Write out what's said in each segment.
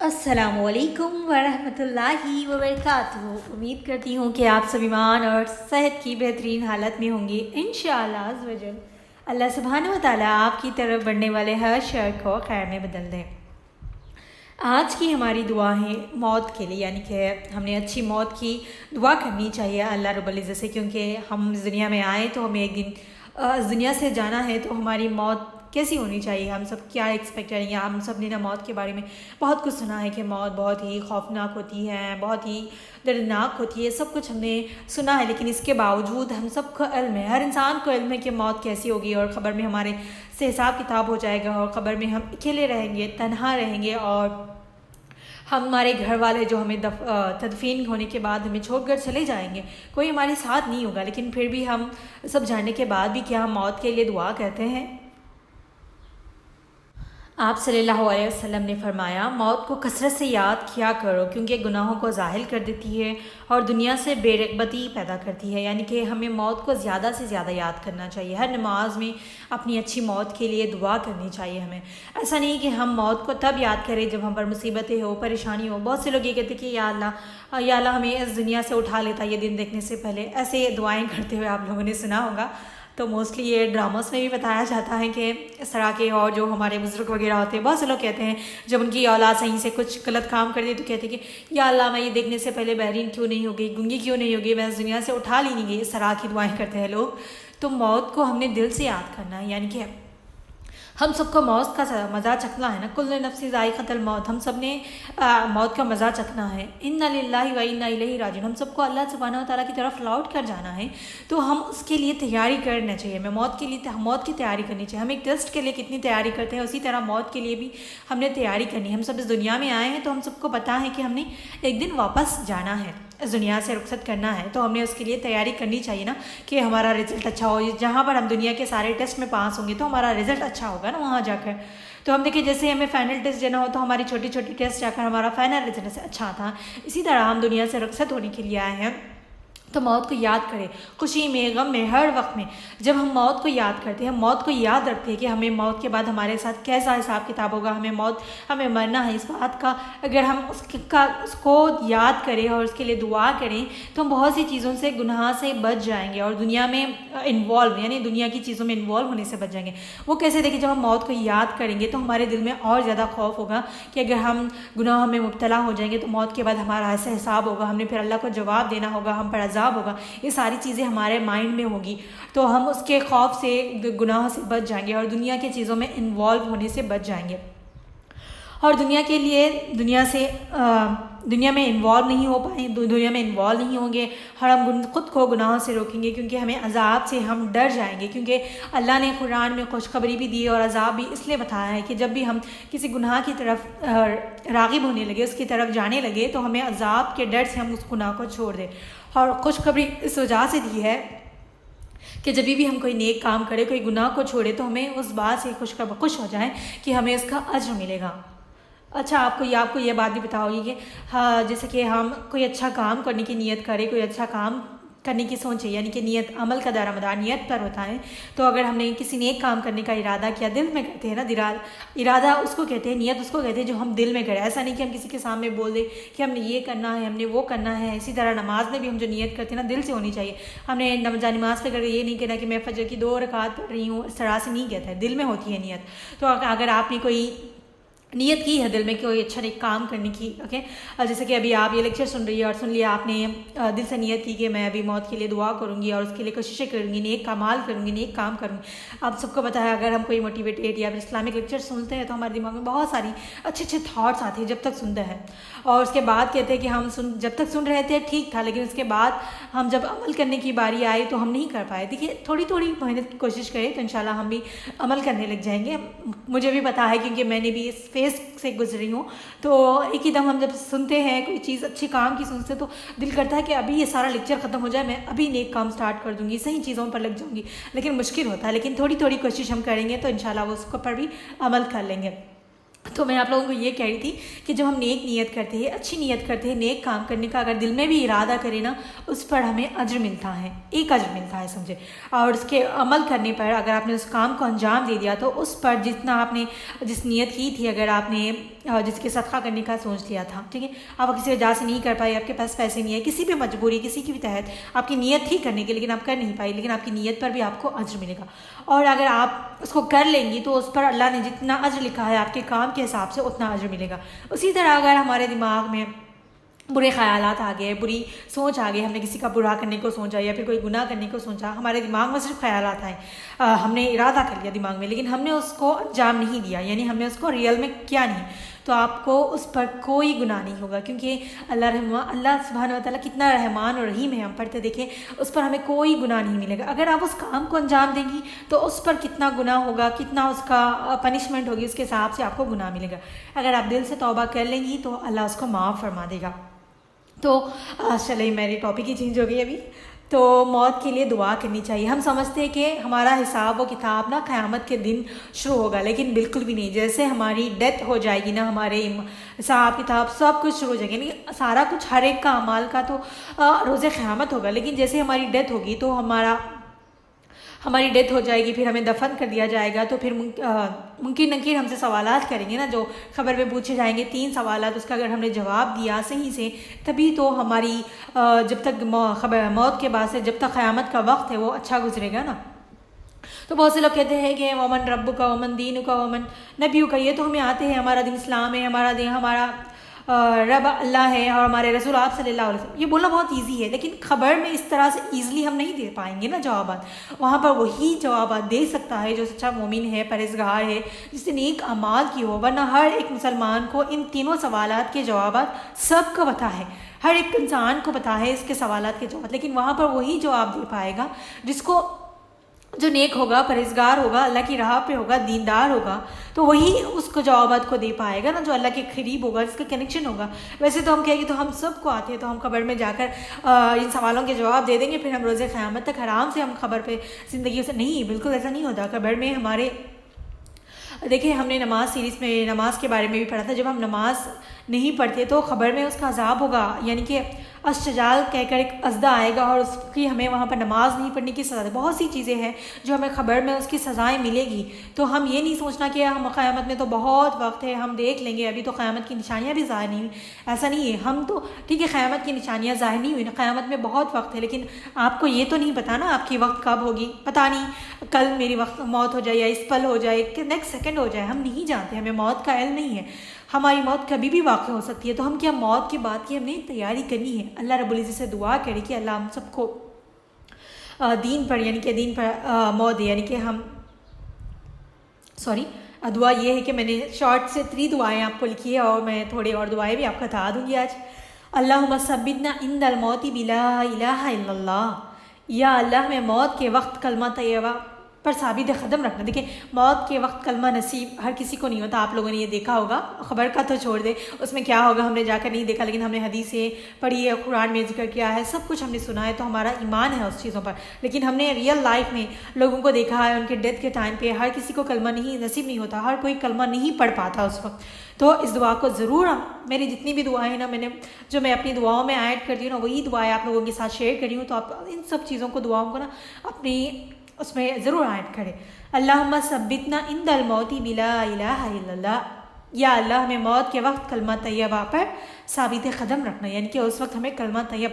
السلام علیکم ورحمۃ اللہ وبرکاتہ۔ امید کرتی ہوں کہ آپ سب ایمان اور صحت کی بہترین حالت میں ہوں گے انشاءاللہ عز و جل۔ اللہ سبحانہ و تعالیٰ آپ کی طرف بڑھنے والے ہر شر کو خیر میں بدل دیں۔ آج کی ہماری دعا ہے موت کے لیے، یعنی کہ ہم نے اچھی موت کی دعا کرنی چاہیے اللہ رب العزت سے، کیونکہ ہم اس دنیا میں آئیں تو ہمیں ایک دن اس دنیا سے جانا ہے، تو ہماری موت کیسی ہونی چاہیے، ہم سب کیا ایکسپیکٹ کریں گے۔ ہم سب نے نا موت کے بارے میں بہت کچھ سنا ہے کہ موت بہت ہی خوفناک ہوتی ہے، بہت ہی دردناک ہوتی ہے، سب کچھ ہم نے سنا ہے، لیکن اس کے باوجود ہم سب کو علم ہے، ہر انسان کو علم ہے کہ موت کیسی ہوگی، اور قبر میں ہمارے سے حساب کتاب ہو جائے گا، اور قبر میں ہم اکیلے رہیں گے، تنہا رہیں گے، اور ہمارے گھر والے جو ہمیں تدفین ہونے کے بعد ہمیں چھوڑ کر چلے جائیں گے، کوئی ہمارے ساتھ نہیں ہوگا، لیکن پھر بھی ہم سب جاننے کے بعد بھی کیا ہم موت کے لیے دعا کرتے ہیں؟ آپ صلی اللہ علیہ وسلم نے فرمایا، موت کو کثرت سے یاد کیا کرو، کیونکہ گناہوں کو ظاہر کر دیتی ہے اور دنیا سے بے رغبتی پیدا کرتی ہے، یعنی کہ ہمیں موت کو زیادہ سے زیادہ یاد کرنا چاہیے، ہر نماز میں اپنی اچھی موت کے لیے دعا کرنی چاہیے ہمیں۔ ایسا نہیں کہ ہم موت کو تب یاد کریں جب ہم پر مصیبتیں ہو، پریشانی ہو۔ بہت سے لوگ یہ کہتے ہیں کہ یا اللہ ہمیں اس دنیا سے اٹھا لیتا یہ دن دیکھنے سے پہلے، ایسے دعائیں کرتے ہوئے آپ لوگوں نے سنا ہوگا۔ تو موسٹلی یہ ڈراماس میں بھی بتایا جاتا ہے کہ اس طرح کے، اور جو ہمارے بزرگ وغیرہ ہوتے ہیں، بہت سے لوگ کہتے ہیں جب ان کی اولاد صحیح سے کچھ غلط کام کر دی تو کہتے ہیں کہ یا اللہ میں یہ دیکھنے سے پہلے بحرین کیوں نہیں ہوگی، گنگی کیوں نہیں ہوگی، میں اس دنیا سے اٹھا لی نہیں گئی، اس طرح کی دعائیں کرتے ہیں لوگ۔ تو موت کو ہم نے دل سے یاد کرنا ہے، یعنی کہ ہم سب کو موت کا مزہ چکھنا ہے نا، کل نفس ذائقۃ الموت، ہم سب نے موت کا مزہ چکھنا ہے۔ انا للہ و انا الیہ راجعون، ہم سب کو اللہ سبحانہ و تعالیٰ کی طرف لوٹ کر جانا ہے، تو ہم اس کے لیے تیاری کرنا چاہیے، ہمیں موت کے لیے موت کی تیاری کرنی چاہیے۔ ہم ایک ٹیسٹ کے لیے کتنی تیاری کرتے ہیں، اسی طرح موت کے لیے بھی ہم نے تیاری کرنی ہے۔ ہم سب اس دنیا میں آئے ہیں تو ہم سب کو پتہ ہے کہ ہم نے ایک دن واپس جانا ہے، اس دنیا سے رخصت کرنا ہے، تو ہم نے اس کے لیے تیاری کرنی چاہیے نا، کہ ہمارا رزلٹ اچھا ہو۔ جہاں پر ہم دنیا کے سارے ٹیسٹ میں پاس ہوں گے تو ہمارا رزلٹ اچھا ہوگا نا وہاں جا کر۔ تو ہم دیکھیں جیسے ہمیں فائنل ٹیسٹ دینا ہو تو ہماری چھوٹی چھوٹی ٹیسٹ جا کر ہمارا فائنل رزلٹ اچھا تھا، اسی طرح ہم دنیا سے رخصت ہونے کے لیے آئے ہیں، تو موت کو یاد کریں، خوشی میں، غم میں، ہر وقت میں جب ہم موت کو یاد کرتے ہیں، ہم موت کو یاد رکھتے ہیں کہ ہمیں موت کے بعد ہمارے ساتھ کیسا حساب کتاب ہوگا، ہمیں مرنا ہے، اس بات کا اگر ہم اس کو یاد کریں اور اس کے لیے دعا کریں تو ہم بہت سی چیزوں سے، گناہ سے بچ جائیں گے، اور دنیا میں انوالو، یعنی دنیا کی چیزوں میں انوالو ہونے سے بچ جائیں گے۔ وہ کیسے؟ دیکھیں، جب ہم موت کو یاد کریں گے تو ہمارے دل میں اور زیادہ خوف ہوگا کہ اگر ہم گناہوں میں مبتلا ہو جائیں گے تو موت کے بعد ہمارا ایسا حساب ہوگا، ہم نے پھر اللہ کو جواب دینا ہوگا، ہم پر عذاب ہوگا، یہ ساری چیزیں ہمارے مائنڈ میں ہوگی، تو ہم اس کے خوف سے، گناہ سے بچ جائیں گے، اور دنیا کی چیزوں میں انوالو ہونے سے بچ جائیں گے، اور دنیا میں انوالو نہیں ہو پائیں، دنیا میں انوالو نہیں ہوں گے، اور ہم خود کو گناہوں سے روکیں گے، کیونکہ ہمیں عذاب سے ہم ڈر جائیں گے، کیونکہ اللہ نے قرآن میں خوشخبری بھی دی اور عذاب بھی اس لیے بتایا ہے کہ جب بھی ہم کسی گناہ کی طرف راغب ہونے لگے، اس کی طرف جانے لگے، تو ہمیں عذاب کے ڈر سے ہم اس گناہ کو چھوڑ دیں۔ اور خوشخبری اس وجہ سے دی ہے کہ جب بھی ہم کوئی نیک کام کرے، کوئی گناہ کو چھوڑے، تو ہمیں اس بات سے خوش ہو جائیں کہ ہمیں اس کا اجر ملے گا۔ اچھا، آپ کو یہ بات بھی پتا ہوگی کہ جیسے کہ ہم کوئی اچھا کام کرنے کی نیت کریں، کوئی اچھا کام کرنے کی سوچیں، یعنی کہ نیت، عمل کا دار مدار نیت پر ہوتا ہے، تو اگر ہم نے کسی نیک کام کرنے کا ارادہ کیا، دل میں کرتے ہیں نا، ارادہ اس کو کہتے ہیں، نیت اس کو کہتے ہیں جو ہم دل میں کریں۔ ایسا نہیں کہ ہم کسی کے سامنے بول دیں کہ ہم نے یہ کرنا ہے، ہم نے وہ کرنا ہے۔ اسی طرح نماز میں بھی ہم جو نیت کرتے ہیں نا، دل سے ہونی چاہیے۔ ہم نے نماز پہ کر کے یہ نہیں کہنا کہ میں فجر کی 2 رکعت پڑھ رہی ہوں، اس طرح سے نہیں کہتا ہے، دل میں ہوتی ہے نیت۔ تو اگر آپ نے کوئی نیت کی ہے دل میں کہ کوئی اچھا ایک کام کرنے کی، اوکے، جیسے کہ ابھی آپ یہ لیکچر سن رہی ہے اور سن لیا آپ نے، دل سے نیت کی کہ میں ابھی موت کے لیے دعا کروں گی اور اس کے لیے کوششیں کروں گی، نیک کمال کروں گی، نیک کام کروں گی۔ آپ سب کو پتہ ہے اگر ہم کوئی موٹیویٹیڈ یا پھر اسلامک لیکچر سنتے ہیں تو ہمارے دماغ میں بہت ساری اچھے تھاٹس آتے ہیں جب تک سنتے ہیں، اور اس کے بعد کہتے ہیں کہ ہم جب تک سن رہے تھے ٹھیک تھا، لیکن اس کے بعد ہم جب عمل کرنے کی باری آئی تو ہم نہیں کر پائے۔ دیکھیے، تھوڑی محنت کوشش کریں تو انشاءاللہ ہم بھی عمل کرنے لگ جائیں گے۔ مجھے بھی پتہ ہے کیونکہ میں نے بھی اس فیز سے گزری ہوں، تو ایک ہی دم ہم جب سنتے ہیں کوئی چیز اچھی کام کی سنتے تو دل کرتا ہے کہ ابھی یہ سارا لیکچر ختم ہو جائے، میں ابھی نیک کام سٹارٹ کر دوں گی، صحیح چیزوں پر لگ جاؤں گی، لیکن مشکل ہوتا ہے، لیکن تھوڑی کوشش ہم کریں گے تو انشاءاللہ وہ اس پر بھی عمل کر لیں گے۔ تو میں آپ لوگوں کو یہ کہہ رہی تھی کہ جب ہم نیک نیت کرتے ہیں، اچھی نیت کرتے ہیں، نیک کام کرنے کا اگر دل میں بھی ارادہ کرے نا، اس پر ہمیں اجر ملتا ہے، ایک اجر ملتا ہے سمجھے، اور اس کے عمل کرنے پر اگر آپ نے اس کام کو انجام دے دیا تو اس پر جتنا آپ نے جس نیت کی تھی، اگر آپ نے جس کے صدقہ کرنے کا سوچ لیا تھا، ٹھیک ہے، آپ کسی وجہ سے نہیں کر پائے، آپ کے پاس پیسے نہیں ہے، کسی بھی مجبوری، کسی کی بھی تحت آپ کی نیت تھی کرنے کی لیکن آپ کر نہیں پائی، لیکن آپ کی نیت پر بھی آپ کو اجر ملے گا، اور اگر آپ اس کو کر لیں گی تو اس پر اللہ نے جتنا اجر لکھا ہے آپ کے کام کے حساب سے اتنا اجر ملے گا۔ اسی طرح اگر ہمارے دماغ میں برے خیالات آ گئے، بری سوچ آ گئی، ہم نے کسی کا برا کرنے کو سوچا یا پھر کوئی گناہ کرنے کو سوچا، ہمارے دماغ میں صرف خیالات آئے، ہم نے ارادہ کر لیا دماغ میں لیکن ہم نے اس کو انجام نہیں دیا، یعنی ہم نے اس کو ریئل میں کیا نہیں، تو آپ کو اس پر کوئی گناہ نہیں ہوگا، کیونکہ اللہ سبحانہ و تعالیٰ کتنا رحمان اور رحیم ہے، ہم پڑھتے دیکھیں اس پر ہمیں کوئی گناہ نہیں ملے گا۔ اگر آپ اس کام کو انجام دیں گی تو اس پر کتنا گناہ ہوگا، کتنا اس کا پنشمنٹ ہوگی، اس کے حساب سے آپ کو گناہ ملے گا۔ اگر آپ دل سے توبہ کر لیں گی تو اللہ اس کو معاف فرما دے گا۔ تو چلے میری ٹاپک ہی چینج ہو گئی ابھی، تو موت کے لیے دعا کرنی چاہیے۔ ہم سمجھتے ہیں کہ ہمارا حساب و کتاب نا قیامت کے دن شروع ہوگا، لیکن بالکل بھی نہیں، جیسے ہماری ڈیتھ ہو جائے گی نا ہمارے حساب کتاب سب کچھ شروع ہو جائے گا، یعنی سارا کچھ ہر ایک کا اعمال کا تو روز قیامت ہوگا، لیکن جیسے ہماری ڈیتھ ہوگی تو ہماری ڈیتھ ہو جائے گی، پھر ہمیں دفن کر دیا جائے گا، تو پھر ممکن نکیر ہم سے سوالات کریں گے نا، جو خبر میں پوچھے جائیں گے 3 سوالات، اس کا اگر ہم نے جواب دیا صحیح سے تبھی تو ہماری جب تک موت کے بعد سے جب تک قیامت کا وقت ہے وہ اچھا گزرے گا نا۔ تو بہت سے لوگ کہتے ہیں کہ ومن رب کا ومن دین کا ومن نبیو کا، یہ تو ہمیں آتے ہیں، ہمارا دین اسلام ہے، ہمارا دین ہمارا رب اللہ ہے اور ہمارے رسول آپ صلی اللہ علیہ وسلم، یہ بولنا بہت ایزی ہے، لیکن خبر میں اس طرح سے ایزلی ہم نہیں دے پائیں گے نا جوابات، وہاں پر وہی جوابات دے سکتا ہے جو سچا مومن ہے، پرہیزگار ہے، جس نے نیک اعمال کی ہو، ورنہ ہر ایک مسلمان کو ان تینوں سوالات کے جوابات سب کو پتہ ہے، ہر ایک انسان کو پتہ ہے اس کے سوالات کے جواب، لیکن وہاں پر وہی جواب دے پائے گا جو نیک ہوگا، پرہیزگار ہوگا، اللہ کی راہ پہ ہوگا، دیندار ہوگا، تو وہی اس کو جوابات کو دے پائے گا نا، جو اللہ کے قریب ہوگا، جس کا کنیکشن ہوگا۔ ویسے تو ہم کہیں گے تو ہم سب کو آتے ہیں، تو ہم قبر میں جا کر ان سوالوں کے جواب دے دیں گے، پھر ہم روز قیامت تک آرام سے ہم قبر پہ زندگی سے نہیں، بالکل ایسا نہیں ہوتا۔ قبر میں ہمارے دیکھیں، ہم نے نماز سیریز میں نماز کے بارے میں بھی پڑھا تھا، جب ہم نماز نہیں پڑھتے تو خبر میں اس کا عذاب ہوگا، یعنی کہ اشتجال کہہ کر ایک ازدہ آئے گا اور اس کی ہمیں وہاں پر نماز نہیں پڑھنے کی سزا، بہت سی چیزیں ہیں جو ہمیں خبر میں اس کی سزائیں ملے گی۔ تو ہم یہ نہیں سوچنا کہ ہم قیامت میں تو بہت وقت ہے، ہم دیکھ لیں گے، ابھی تو قیامت کی نشانیاں بھی ظاہر نہیں ہوئی، ایسا نہیں ہے، ہم تو ٹھیک ہے قیامت کی نشانیاں ظاہر نہیں ہوئی نا، قیامت میں بہت وقت ہے، لیکن آپ کو یہ تو نہیں پتا نا آپ کی وقت کب ہوگی، پتہ نہیں کل میری وقت موت ہو جائے یا اس پل ہو جائے کہ نیکسٹ سیکنڈ ہو جائے، ہم نہیں جانتے، ہمیں موت کا علم نہیں ہے، ہماری موت کبھی بھی واقع ہو سکتی ہے۔ تو ہم کیا موت کے بعد کی ہم نے تیاری کرنی ہے، اللہ رب العزت سے دعا کرے کہ اللہ ہم سب کو دین پر، یعنی کہ دین پر موت دے، یعنی کہ ہم دعا یہ ہے کہ میں نے شارٹ سے 3 دعائیں آپ کو لکھی ہے اور میں تھوڑی اور دعائیں بھی آپ کو بتا دوں گی آج۔ اللہم ثبتنا عند الموت بلا الہ الا اللہ، یا اللہ ہمیں موت کے وقت کلمہ طیبہ پر ثابت قدم رکھنا۔ دیکھیں موت کے وقت کلمہ نصیب ہر کسی کو نہیں ہوتا، آپ لوگوں نے یہ دیکھا ہوگا، خبر کا تو چھوڑ دے اس میں کیا ہوگا ہم نے جا کر نہیں دیکھا، لیکن ہم نے حدیثیں پڑھی ہے، قرآن میں ذکر کیا ہے، سب کچھ ہم نے سنا ہے، تو ہمارا ایمان ہے اس چیزوں پر، لیکن ہم نے ریئل لائف میں لوگوں کو دیکھا ہے، ان کے ڈیتھ کے ٹائم پہ ہر کسی کو کلمہ نہیں نصیب نہیں ہوتا، ہر کوئی کلمہ نہیں پڑھ پاتا اس وقت۔ تو اس دعا کو ضرور، میری جتنی بھی دعائیں ہیں نا، جو میں اپنی دعاؤں میں ایڈ کرتی ہوں نا، وہی دعائیں آپ لوگوں کے ساتھ شیئر کر رہی ہوں، تو آپ ان سب چیزوں کو، دعاؤں کو نا اپنی اس میں ضرور ایڈ کریں۔ اللہم ثبتنا عند الموت بلا الہ الا اللہ، یا اللہ ہمیں موت کے وقت کلمہ طیبہ پر ثابت قدم رکھنا، یعنی کہ اس وقت ہمیں کلمہ طیب،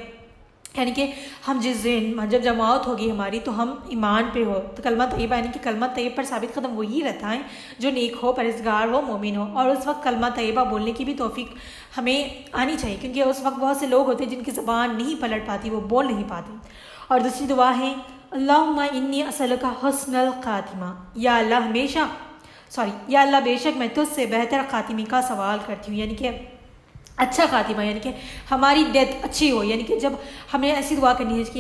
یعنی کہ ہم جب موت ہوگی ہماری تو ہم ایمان پہ ہو، تو کلمہ طیبہ یعنی کہ کلمہ طیب پر ثابت قدم وہی رہتا ہے جو نیک ہو، پرہیزگار ہو، مومن ہو، اور اس وقت کلمہ طیبہ بولنے کی بھی توفیق ہمیں آنی چاہیے، کیونکہ اس وقت بہت سے لوگ ہوتے ہیں جن کی زبان نہیں پلٹ پاتی، وہ بول نہیں پاتے۔ اور دوسری دعا ہے اللہم انی اسألک حسن الخاتمہ، یا اللہ یا اللہ بے شک میں تجھ سے بہتر خاتمے کا سوال کرتی ہوں، یعنی کہ اچھا خاتمہ، یعنی کہ ہماری ڈیتھ اچھی ہو، یعنی کہ جب ہمیں ایسی دعا کرنی ہے کہ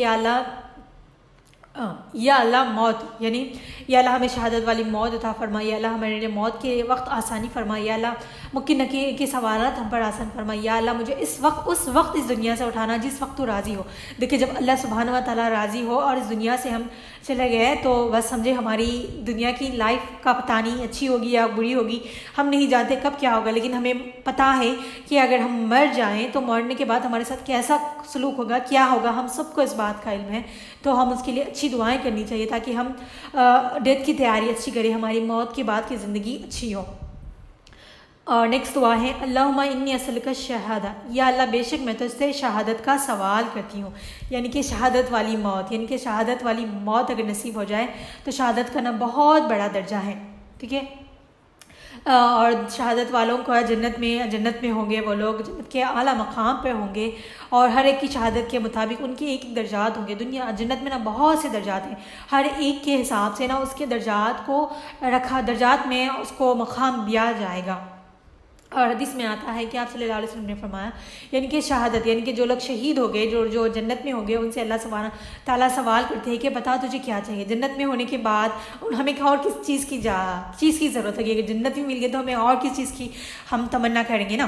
یا اللہ موت، یعنی یا اللہ ہمیں شہادت والی موت عطا فرما، یا اللہ ہمارے موت کے وقت آسانی فرما، یا اللہ ممکن نکیر کے سوالات ہم پر آسان فرما، یا اللہ مجھے اس وقت اس دنیا سے اٹھانا جس وقت تو راضی ہو۔ دیکھیں جب اللہ سبحانہ و تعالیٰ راضی ہو اور اس دنیا سے ہم چلے گئے تو بس سمجھے ہماری دنیا کی لائف کا پتہ نہیں اچھی ہوگی یا بری ہوگی، ہم نہیں جانتے کب کیا ہوگا، لیکن ہمیں پتہ ہے کہ اگر ہم مر جائیں تو مرنے کے بعد ہمارے ساتھ کیسا سلوک ہوگا، کیا ہوگا، ہم سب کو اس بات کا علم ہے، تو ہم اس کے لیے اچھی دعائیں کرنی چاہیے تاکہ ہم ڈیتھ کی تیاری اچھی کریں، ہماری موت کے بعد کی زندگی اچھی ہو۔ اور نیکسٹ دعا ہے اللہم انی اسألک شہادہ، یا اللہ بے شک میں تو اس سے شہادت کا سوال کرتی ہوں، یعنی کہ شہادت والی موت، یعنی کہ شہادت والی موت اگر نصیب ہو جائے تو شہادت کا نا بہت بڑا درجہ ہے، ٹھیک ہے۔ اور شہادت والوں کو جنت میں ہوں گے، وہ لوگ جنت کے اعلیٰ مقام پہ ہوں گے، اور ہر ایک کی شہادت کے مطابق ان کے ایک ایک درجات ہوں گے۔ جنت میں نا بہت سے درجات ہیں، ہر ایک کے حساب سے نا اس کے درجات میں اس کو مقام دیا جائے گا۔ اور حدیث میں آتا ہے کہ آپ صلی اللہ علیہ وسلم نے فرمایا، یعنی کہ شہادت، یعنی کہ جو لوگ شہید ہو گئے، جو جنت میں ہو گئے، ان سے اللہ سبحانہ تعالیٰ سوال کرتے ہیں کہ بتا تجھے کیا چاہیے۔ جنت میں ہونے کے بعد ہمیں اور کس چیز کی ضرورت ہے، اگر جنت میں مل گئی تو ہمیں اور کس چیز کی ہم تمنا کریں گے نا۔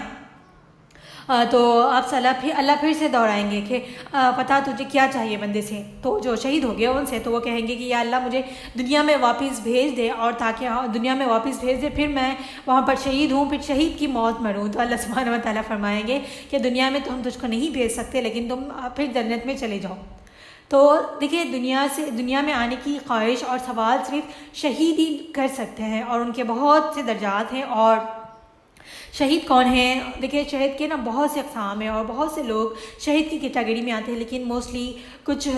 تو آپ سے اللہ پھر سے دوہرائیں گے کہ پتہ تجھے کیا چاہیے بندے سے، تو جو شہید ہو گیا ان سے، تو وہ کہیں گے کہ یا اللہ مجھے دنیا میں واپس بھیج دے، اور تاکہ دنیا میں واپس بھیج دے، پھر میں وہاں پر شہید ہوں، پھر شہید کی موت مروں۔ تو اللہ سبحانہ و تعالیٰ فرمائیں گے کہ دنیا میں تو ہم تجھ کو نہیں بھیج سکتے، لیکن تم پھر جنت میں چلے جاؤ۔ تو دیکھیے دنیا میں آنے کی خواہش اور سوال صرف شہید ہی کر سکتے ہیں، اور ان کے بہت سے درجات ہیں۔ اور شہید کون ہیں؟ دیکھیے شہید کے نا بہت سے اقسام ہیں، اور بہت سے لوگ شہید کی کیٹیگری میں آتے ہیں، لیکن موسٹلی کچھ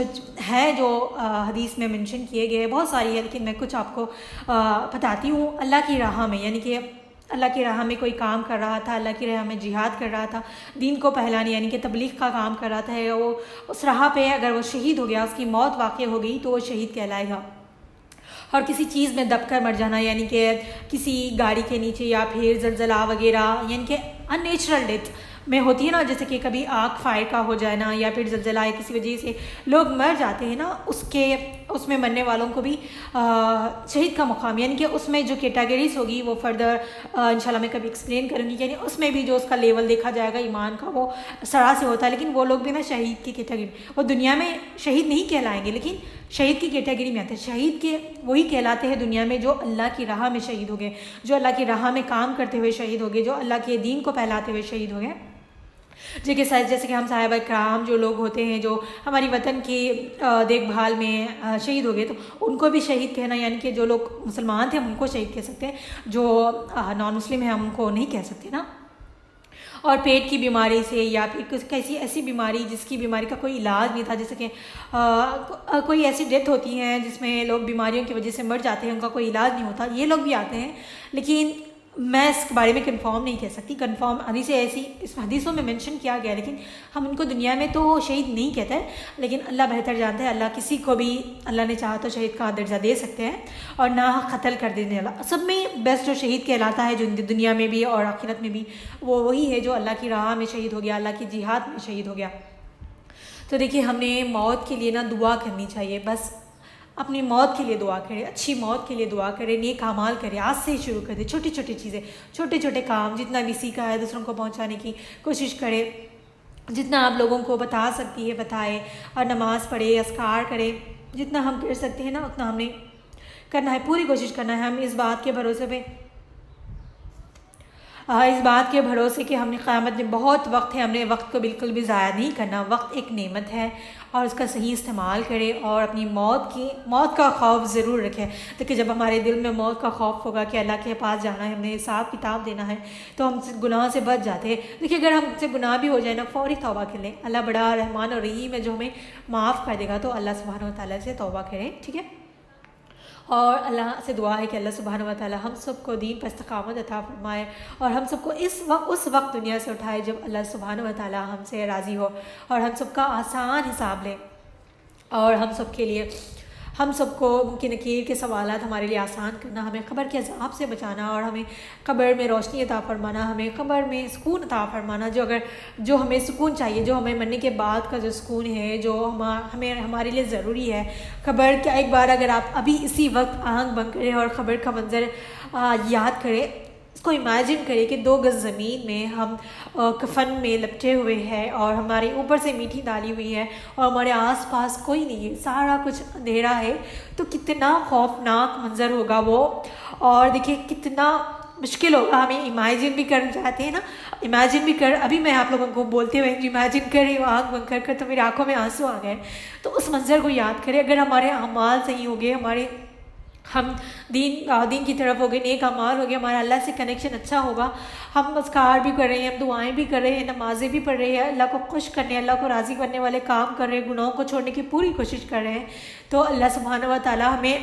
ہے جو حدیث میں منشن کیے گئے، بہت ساری ہے، لیکن میں کچھ آپ کو بتاتی ہوں۔ اللہ کی راہ میں، یعنی کہ اللہ کی راہ میں کوئی کام کر رہا تھا، اللہ کی راہ میں جہاد کر رہا تھا، دین کو پھیلانے یعنی کہ تبلیغ کا کام کر رہا تھا، وہ اس راہ پہ اگر وہ شہید ہو گیا، اس کی موت واقع ہو گئی، تو وہ شہید کہلائے گا۔ اور کسی چیز میں دب کر مر جانا، یعنی کہ کسی گاڑی کے نیچے، یا پھر زلزلہ وغیرہ، یعنی کہ ان نیچرل ڈیتھ میں ہوتی ہے نا، جیسے کہ کبھی آگ فائر کا ہو جانا، یا پھر زلزلہ ہے کسی وجہ سے لوگ مر جاتے ہیں نا، اس میں مرنے والوں کو بھی شہید کا مقام، یعنی کہ اس میں جو کیٹیگریز ہوگی وہ فردر انشاءاللہ میں کبھی ایکسپلین کروں گی، یعنی اس میں بھی جو اس کا لیول دیکھا جائے گا ایمان کا، وہ سرا سے ہوتا ہے، لیکن وہ لوگ بھی نا شہید کی کیٹیگری، وہ دنیا میں شہید نہیں کہلائیں گے، لیکن شہید کی کیٹیگری میں آتے ہیں۔ شہید کے وہی کہلاتے ہیں دنیا میں جو اللہ کی راہ میں شہید ہو گئے، جو اللہ کی راہ میں کام کرتے ہوئے شہید ہو گئے، جو اللہ کے دین کو پھیلاتے ہوئے شہید ہو گئے۔ جیسے کہ ہم صحابہ کرام جو لوگ ہوتے ہیں، جو ہماری وطن کی دیکھ بھال میں شہید ہو گئے، تو ان کو بھی شہید کہنا، یعنی کہ جو لوگ مسلمان تھے ہم ان کو شہید کہہ سکتے ہیں، جو نان مسلم ہیں ہم ان کو نہیں کہہ سکتے نا۔ اور پیٹ کی بیماری سے، یا پھر کسی ایسی بیماری جس کی بیماری کا کوئی علاج نہیں تھا، جیسے کہ کوئی ایسی ڈیتھ ہوتی ہیں جس میں لوگ بیماریوں کی وجہ سے مر جاتے ہیں، ان کا کوئی علاج نہیں ہوتا، یہ لوگ بھی آتے ہیں، لیکن میں اس کے بارے میں کنفرم نہیں کہہ سکتی۔ کنفرم حدیثوں میں منشن کیا گیا، لیکن ہم ان کو دنیا میں تو شہید نہیں کہتے، لیکن اللہ بہتر جانتا ہے، اللہ کسی کو بھی اللہ نے چاہا تو شہید کا درجہ دے سکتے ہیں، اور نہ قتل کر دینے والا۔ سب میں بیسٹ جو شہید کہلاتا ہے، جو دنیا میں بھی اور آخرت میں بھی، وہ وہی ہے جو اللہ کی راہ میں شہید ہو گیا، اللہ کی جہاد میں شہید ہو گیا۔ تو دیکھیے ہم نے موت کے لیے نا دعا کرنی چاہیے، بس اپنی موت کے لیے دعا کرے، اچھی موت کے لیے دعا کرے، نیک اعمال کرے، آج سے ہی شروع کر دے، چھوٹی چھوٹی چیزیں، چھوٹے چھوٹے کام، جتنا بھی سیکھا ہے دوسروں کو پہنچانے کی کوشش کرے، جتنا آپ لوگوں کو بتا سکتی ہے بتائے، اور نماز پڑھے، اذکار کرے، جتنا ہم کر سکتے ہیں نا اتنا ہم نے کرنا ہے، پوری کوشش کرنا ہے۔ ہم اس بات کے بھروسے کہ ہم نے قیامت میں بہت وقت ہے، ہم نے وقت کو بالکل بھی ضائع نہیں کرنا، وقت ایک نعمت ہے، اور اس کا صحیح استعمال کرے، اور اپنی موت کا خوف ضرور رکھے، تاکہ جب ہمارے دل میں موت کا خوف ہوگا کہ اللہ کے پاس جانا ہے، ہم نے حساب کتاب دینا ہے، تو ہم سے گناہ سے بچ جاتے ہیں۔ دیکھیے اگر ہم سے گناہ بھی ہو جائے نا، فوری توبہ کر لیں، اللہ بڑا رحمان اور رحیم ہے جو ہمیں معاف کر دے گا، تو اللہ سبحانہ و تعالیٰ سے توبہ کریں، ٹھیک ہے۔ اور اللہ سے دعا ہے کہ اللہ سبحانہ و تعالیٰ ہم سب کو دین پر استقامت عطا فرمائے، اور ہم سب کو اس وقت دنیا سے اٹھائے جب اللہ سبحانہ و تعالیٰ ہم سے راضی ہو، اور ہم سب کا آسان حساب لے، اور ہم سب کو ممکن نکیر کے سوالات ہمارے لیے آسان کرنا، ہمیں قبر کے عذاب سے بچانا، اور ہمیں قبر میں روشنی عطا فرمانا، ہمیں قبر میں سکون عطا فرمانا، جو ہمیں سکون چاہیے، جو ہمیں مرنے کے بعد کا جو سکون ہے، جو ہمارے لیے ضروری ہے۔ قبر کا ایک بار اگر آپ ابھی اسی وقت آنکھ بند کریں اور قبر کا منظر یاد کریں، اس کو امیجن کریں کہ 2 گز زمین میں ہم کفن میں لپٹے ہوئے ہیں، اور ہمارے اوپر سے میٹھی ڈالی ہوئی ہے، اور ہمارے آس پاس کوئی نہیں ہے، سارا کچھ اندھیرا ہے، تو کتنا خوفناک منظر ہوگا وہ، اور دیکھیے کتنا مشکل ہوگا، ہمیں امیجن بھی کر جاتے ہیں نا، امیجن بھی کر، ابھی میں آپ لوگوں کو بولتے ہوئے امیجن کر رہی ہوں آنکھ بند کر تو میری آنکھوں میں آنسو آ گئے، تو اس منظر کو یاد کریں۔ اگر ہمارے اعمال صحیح ہو گئے، ہمارے ہم دین کی طرف ہو گئے، نیک اعمال ہو گئے، ہمارا اللہ سے کنیکشن اچھا ہوگا، ہم اذکار بھی کر رہے ہیں، ہم دعائیں بھی کر رہے ہیں، نمازیں بھی پڑھ رہے ہیں، اللہ کو خوش کرنے، اللہ کو راضی کرنے والے کام کر رہے ہیں، گناہوں کو چھوڑنے کی پوری کوشش کر رہے ہیں، تو اللہ سبحانہ و تعالیٰ ہمیں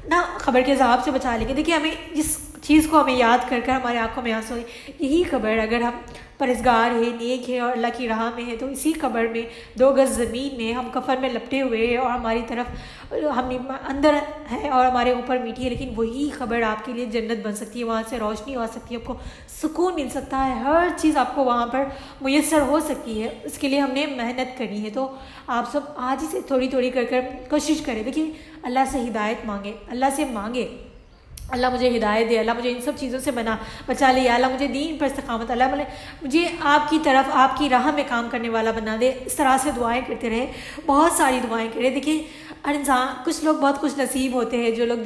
نا قبر کے عذاب سے بچا لیں گے۔ دیکھیے ہمیں جس چیز کو ہمیں یاد کر کر ہمارے آنکھوں میں آنسو ہے، یہی قبر اگر ہم پرہیزگار ہے، نیک ہے اور اللہ کی راہ میں ہے، تو اسی قبر میں 2 گز زمین میں ہم کفن میں لپٹے ہوئے ہیں اور ہماری طرف ہم اندر ہے اور ہمارے اوپر میٹھی ہے، لیکن وہی قبر آپ کے لیے جنت بن سکتی ہے، وہاں سے روشنی آ سکتی ہے، آپ کو سکون مل سکتا ہے، ہر چیز آپ کو وہاں پر میسر ہو سکتی ہے۔ اس کے لیے ہم نے محنت کرنی ہے، تو آپ سب آج ہی سے تھوڑی تھوڑی کر کر کوشش کریں۔ دیکھیے اللہ سے ہدایت مانگے، اللہ سے مانگے اللہ مجھے ہدایت دے، اللہ مجھے ان سب چیزوں سے بچا لے، اللہ مجھے دین پر استقامت، اللہ مجھے آپ کی طرف آپ کی راہ میں کام کرنے والا بنا دے۔ اس طرح سے دعائیں کرتے رہے، بہت ساری دعائیں کرے۔ دیکھیے ہر انسان، کچھ لوگ بہت خوش نصیب ہوتے ہیں، جو لوگ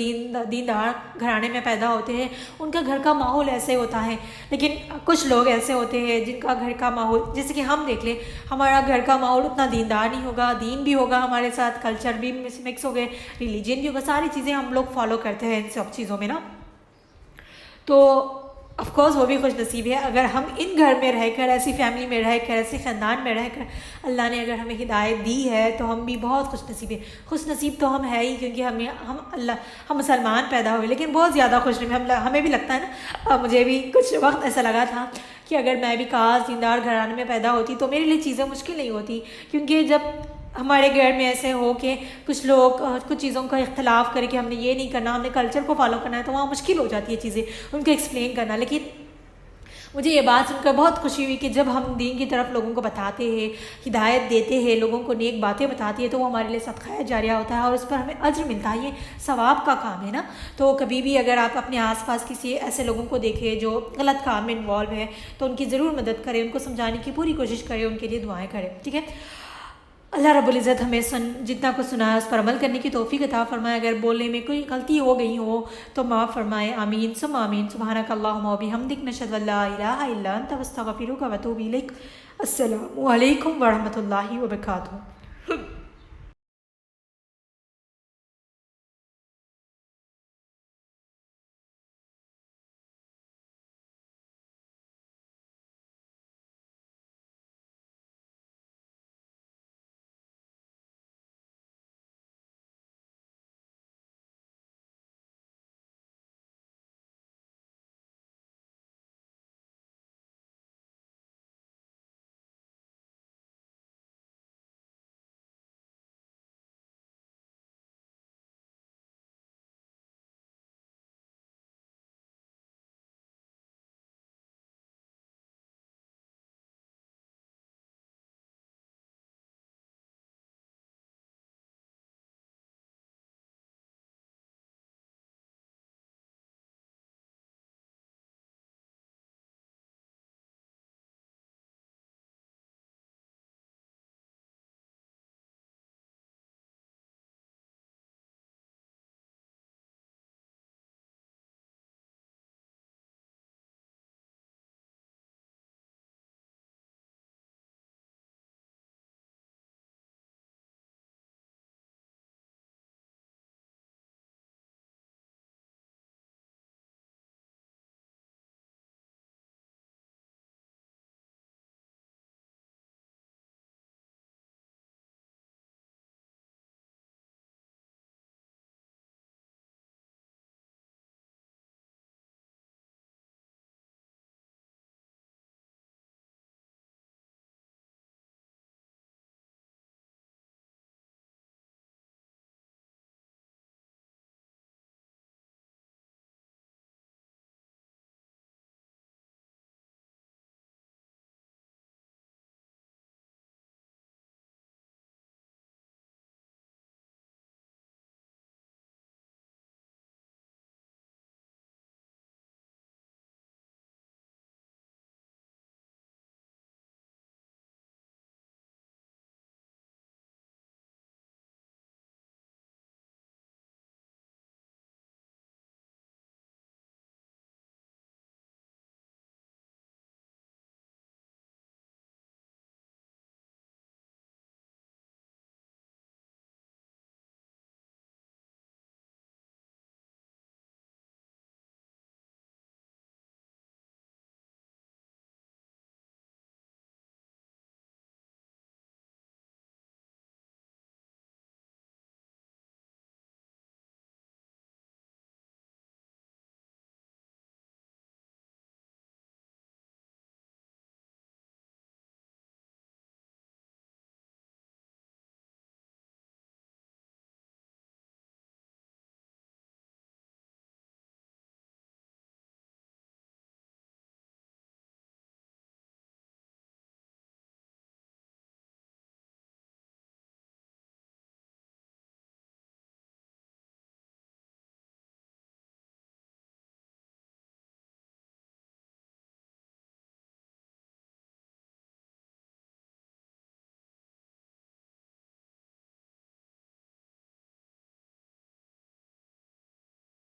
دیندار گھرانے میں پیدا ہوتے ہیں، ان کا گھر کا ماحول ایسے ہوتا ہے، لیکن کچھ لوگ ایسے ہوتے ہیں جن کا گھر کا ماحول، جیسے کہ ہم دیکھ لیں، ہمارا گھر کا ماحول اتنا دیندار نہیں ہوگا، دین بھی ہوگا ہمارے ساتھ، کلچر بھی مکس ہو گئے، ریلیجن بھی ہوگا، ساری چیزیں ہم لوگ فالو کرتے ہیں ان سب چیزوں میں نا، تو آف کورس وہ بھی خوش نصیب ہے۔ اگر ہم ان گھر میں رہ کر، ایسی فیملی میں رہ کر، ایسے خاندان میں رہ کر اللہ نے اگر ہمیں ہدایت دی ہے تو ہم بھی بہت خوش نصیب ہیں۔ خوش نصیب تو ہم ہے ہی، کیونکہ ہم مسلمان پیدا ہوئے، لیکن بہت زیادہ خوش نصیب ہمیں بھی لگتا ہے نا، مجھے بھی کچھ وقت ایسا لگا تھا کہ اگر میں بھی کاش دیندار گھرانے میں پیدا ہوتی تو میرے لیے چیزیں مشکل نہیں ہوتی، کیونکہ جب ہمارے گھر میں ایسے ہو کہ کچھ لوگ کچھ چیزوں کا اختلاف کرے کہ ہم نے یہ نہیں کرنا، ہم نے کلچر کو فالو کرنا ہے، تو وہاں مشکل ہو جاتی ہے چیزیں ان کو ایکسپلین کرنا۔ لیکن مجھے یہ بات سن کر بہت خوشی ہوئی کہ جب ہم دین کی طرف لوگوں کو بتاتے ہیں، ہدایت دیتے ہیں، لوگوں کو نیک باتیں بتاتی ہے، تو وہ ہمارے لیے صدقہ جاریہ ہوتا ہے اور اس پر ہمیں اجر ملتا ہے، یہ ثواب کا کام ہے نا۔ تو کبھی بھی اگر آپ اپنے آس پاس کسی ایسے لوگوں کو دیکھیں جو غلط کام میں انوالو ہے، تو ان کی ضرور مدد کریں، ان کو سمجھانے کی پوری کوشش کریں، ان کے لیے دعائیں کریں، ٹھیک ہے۔ اللہ رب العزت ہمیں جتنا کچھ سنا ہے اس پر عمل کرنے کی توفیق عطا فرمائے، اگر بولنے میں کوئی غلطی ہو گئی ہو تو معاف فرمائے، آمین ثم آمین۔ سبحانک اللہم و بحمدک، نشہد ان لا الہ الا انت، نستغفرک و نتوب الیک۔ السلام علیکم ورحمۃ اللہ وبرکاتہ۔